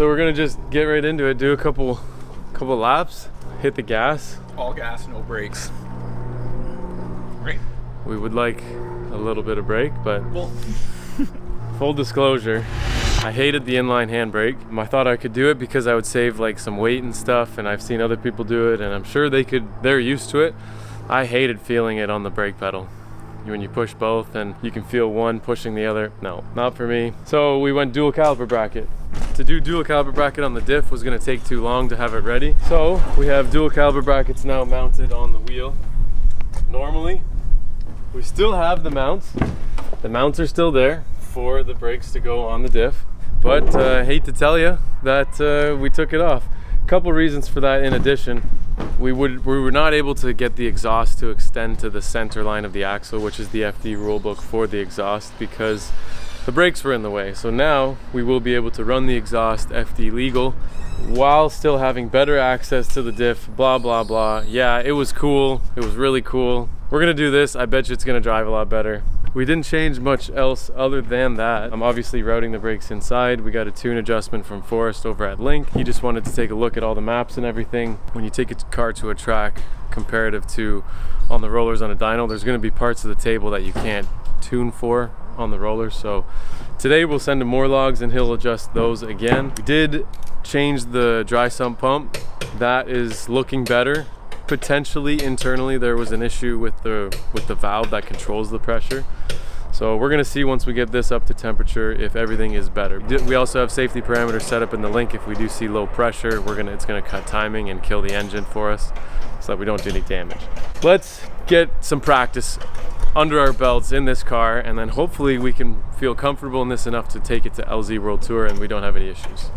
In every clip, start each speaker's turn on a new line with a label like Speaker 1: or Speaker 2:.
Speaker 1: So we're gonna just get right into it, do a couple laps, hit the gas.
Speaker 2: All gas, no brakes. Right.
Speaker 1: We would like a little bit of brake, but
Speaker 2: Well,
Speaker 1: full disclosure, I hated the inline handbrake. I thought I could do it because I would save like some weight and stuff, and I've seen other people do it, and I'm sure they're used to it. I hated feeling it on the brake pedal. When you push both and you can feel one pushing the other. No, not for me. So we went dual caliper bracket. To do dual caliper bracket on the diff was gonna take too long to have it ready. So we have dual caliper brackets now mounted on the wheel. Normally, we still have the mounts. The mounts are still there for the brakes to go on the diff. But I hate to tell you that we took it off. A couple reasons for that in addition. We were not able to get the exhaust to extend to the center line of the axle, which is the FD rulebook for the exhaust, because the brakes were in the way. So now we will be able to run the exhaust FD legal while still having better access to the diff, blah, blah, blah. Yeah, it was cool. It was really cool. We're gonna do this. I bet you it's gonna drive a lot better. We didn't change much else other than that. I'm obviously routing the brakes inside. We got a tune adjustment from Forrest over at Link. He just wanted to take a look at all the maps and everything. When you take a car to a track, comparative to on the rollers on a dyno, there's gonna be parts of the table that you can't tune for on the rollers. So today we'll send him more logs and he'll adjust those again. We did change the dry sump pump. That is looking better. Potentially internally there was an issue with the valve that controls the pressure. So we're gonna see once we get this up to temperature if everything is better. We also have safety parameters set up in the Link. If we do see low pressure, it's gonna cut timing and kill the engine for us so that we don't do any damage. Let's get some practice under our belts in this car, and then hopefully we can feel comfortable in this enough to take it to LZ World Tour and we don't have any issues.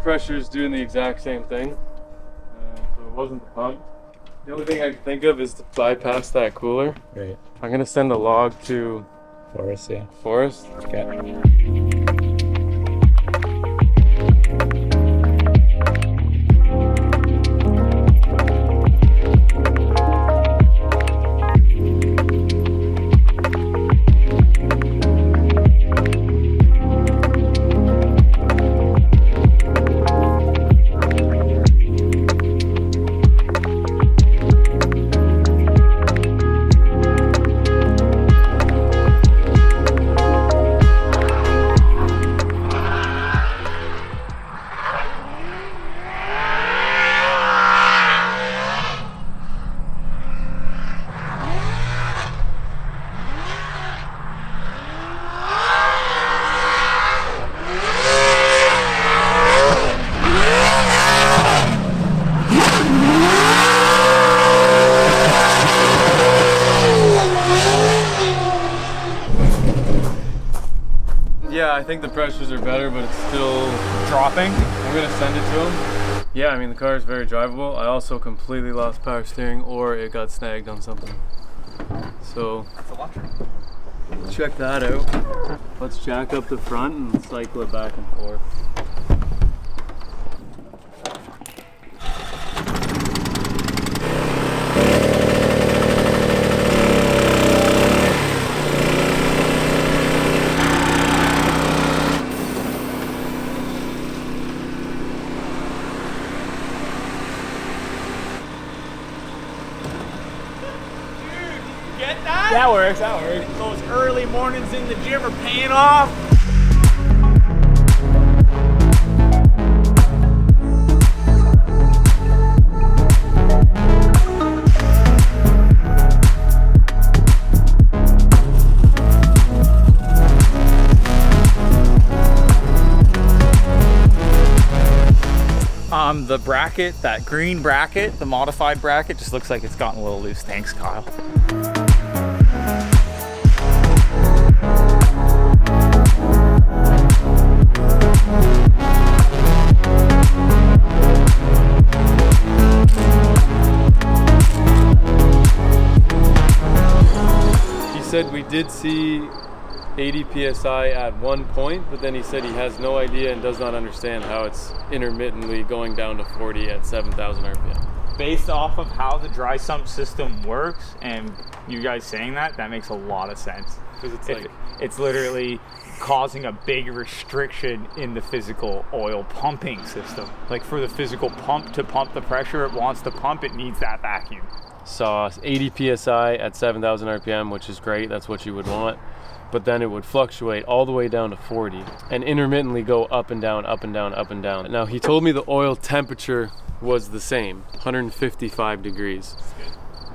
Speaker 1: Pressure's doing the exact same thing, so it wasn't the pump. The only thing I can think of is to bypass that cooler.
Speaker 2: Right.
Speaker 1: I'm gonna send a log to
Speaker 2: Forrest, yeah.
Speaker 1: Forrest.
Speaker 2: Okay. Yeah, I think the pressures are better, but it's still Dropping.
Speaker 1: I'm gonna send it to him. Yeah, I mean the car is very drivable. I also completely lost power steering, or it got snagged on something. So
Speaker 2: That's electric.
Speaker 1: check that out. Let's jack up the front and cycle it back and forth.
Speaker 2: Get that? That works, that works. Those early mornings in the gym are paying off. The bracket, that green bracket, the modified bracket, just looks like it's gotten a little loose. Thanks, Kyle.
Speaker 1: He said we did see 80 psi at one point, but then he said he has no idea and does not understand how it's intermittently going down to 40 at 7,000 RPM.
Speaker 2: Based off of how the dry sump system works, and you guys saying that, that makes a lot of sense.
Speaker 1: Because
Speaker 2: It's literally causing a big restriction in the physical oil pumping system. Like for the physical pump to pump the pressure it wants to pump, it needs that vacuum.
Speaker 1: saw 80 psi at 7,000 RPM, which is great. That's what you would want. But then it would fluctuate all the way down to 40 and intermittently go up and down, up and down, up and down. Now he told me the oil temperature was the same, 155 degrees.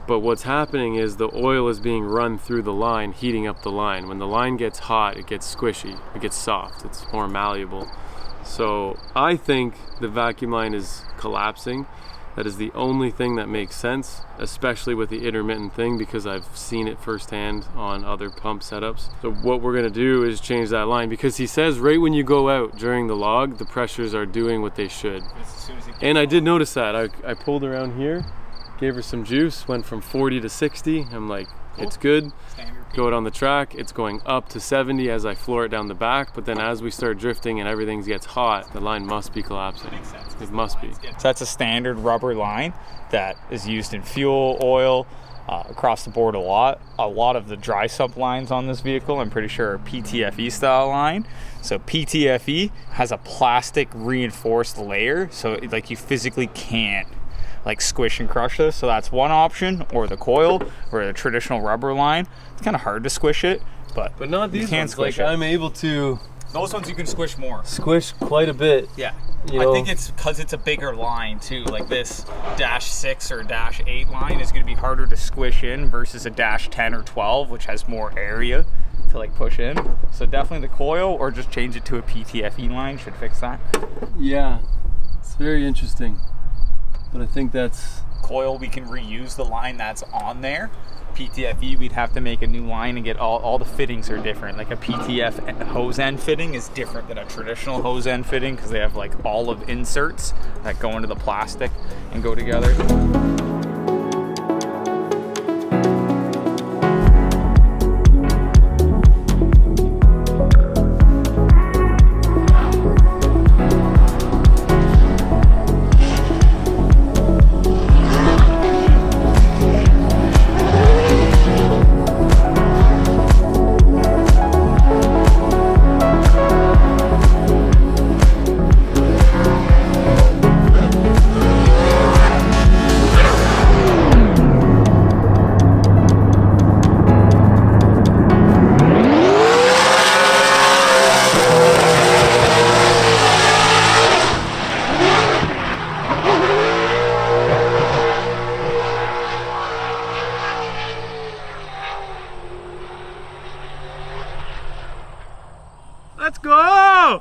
Speaker 1: But what's happening is the oil is being run through the line, heating up the line. When the line gets hot, it gets squishy, it gets soft, it's more malleable. So I think the vacuum line is collapsing. That is the only thing that makes sense, especially with the intermittent thing, because I've seen it firsthand on other pump setups. So what we're gonna do is change that line, because he says right when you go out during the log, the pressures are doing what they should. And I did notice that. I pulled around here, gave her some juice, went from 40 to 60. I'm like, it's good. Go it on the track, it's going up to 70 as I floor it down the back, but then as we start drifting and everything gets hot, the line must be collapsing. It must be.
Speaker 2: So that's a standard rubber line that is used in fuel, oil, across the board a lot. A lot of the dry sump lines on this vehicle, I'm pretty sure, are PTFE style line. So PTFE has a plastic reinforced layer, so like you physically can't like squish and crush this. So that's one option, or the coil, or the traditional rubber line. It's kind of hard to squish it, but
Speaker 1: not these
Speaker 2: you can
Speaker 1: ones.
Speaker 2: squish
Speaker 1: like,
Speaker 2: it.
Speaker 1: I'm able to
Speaker 2: Those ones you can squish more.
Speaker 1: squish quite a bit.
Speaker 2: Yeah.
Speaker 1: You know,
Speaker 2: I think it's because it's a bigger line too. Like this -6 or -8 line is going to be harder to squish in versus a -10 or 12, which has more area to like push in. So definitely the coil, or just change it to a PTFE line should fix that.
Speaker 1: yeah, it's very interesting. But I think that's
Speaker 2: Coil, we can reuse the line that's on there. PTFE, we'd have to make a new line and get all the fittings are different. Like a PTF hose end fitting is different than a traditional hose end fitting, because they have like olive inserts that go into the plastic and go together. Let's go!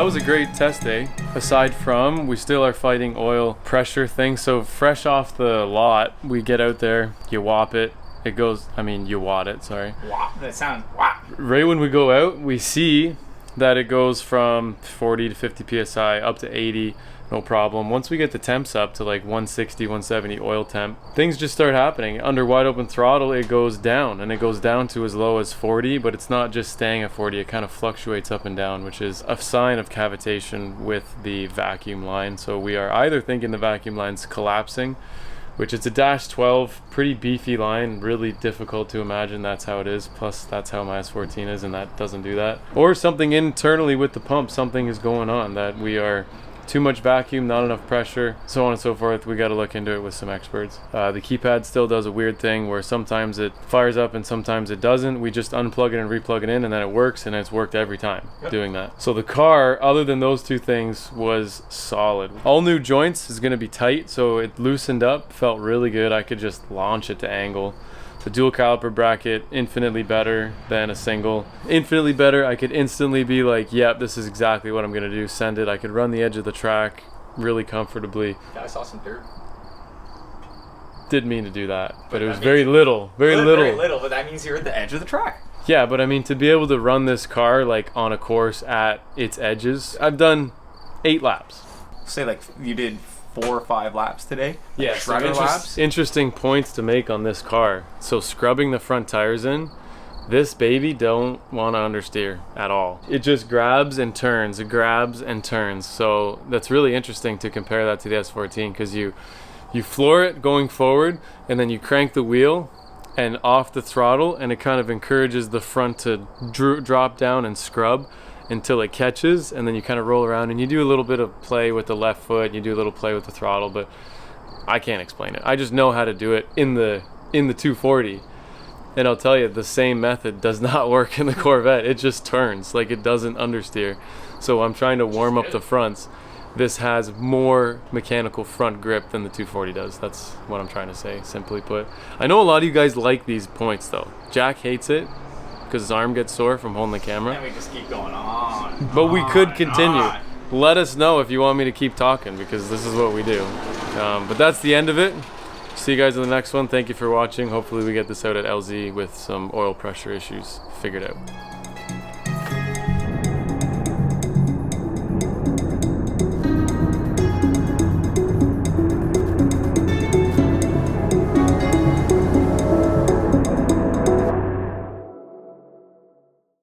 Speaker 1: was a great test day. Aside from, we still are fighting oil pressure things. So fresh off the lot, we get out there, you whop it. It goes, I mean, you watt it, sorry.
Speaker 2: Whop, that sounds whop.
Speaker 1: Right when we go out, we see that it goes from 40 to 50 psi up to 80, no problem. Once we get the temps up to like 160, 170 oil temp, things just start happening. Under wide open throttle, it goes down, and it goes down to as low as 40, but it's not just staying at 40. It kind of fluctuates up and down, which is a sign of cavitation with the vacuum line. So we are either thinking the vacuum line's collapsing, which it's a -12, pretty beefy line, really difficult to imagine that's how it is. Plus that's how my S14 is, and that doesn't do that. Or something internally with the pump, something is going on, that we are too much vacuum, not enough pressure, so on and so forth. We got to look into it with some experts. The keypad still does a weird thing where sometimes it fires up and sometimes it doesn't. We just unplug it and replug it in, and then it works, and it's worked every time doing that. So the car, other than those two things, was solid. All new joints is going to be tight, so it loosened up, felt really good. I could just launch it to angle. The dual caliper bracket, infinitely better than a single. Infinitely better. I could instantly be like, yep, this is exactly what I'm gonna do. Send it. I could run the edge of the track really comfortably.
Speaker 2: Yeah, I saw some dirt.
Speaker 1: Didn't mean to do that, but it was very little. Very little.
Speaker 2: Very little, but that means you're at the edge of the track.
Speaker 1: Yeah, but I mean, to be able to run this car like on a course at its edges, I've done 8 laps.
Speaker 2: Say like you did 4 or 5 laps today.
Speaker 1: Yeah,
Speaker 2: shredder laps.
Speaker 1: Interesting points to make on this car. So scrubbing the front tires in, this baby don't want to understeer at all. It just grabs and turns, it grabs and turns. So that's really interesting to compare that to the S14, because you floor it going forward, and then you crank the wheel and off the throttle, and it kind of encourages the front to drop down and scrub until it catches, and then you kind of roll around and you do a little bit of play with the left foot and you do a little play with the throttle, but I can't explain it. I just know how to do it in the 240, and I'll tell you, the same method does not work in the Corvette. It just turns, like it doesn't understeer. So I'm trying to warm up the fronts. This has more mechanical front grip than the 240 does. That's what I'm trying to say, simply put. I know a lot of you guys like these points though. Jack hates it because his arm gets sore from holding the camera.
Speaker 2: And we just keep going on.
Speaker 1: But we could continue. Let us know if you want me to keep talking, because this is what we do. But that's the end of it. See you guys in the next one. Thank you for watching. Hopefully we get this out at LZ with some oil pressure issues figured out.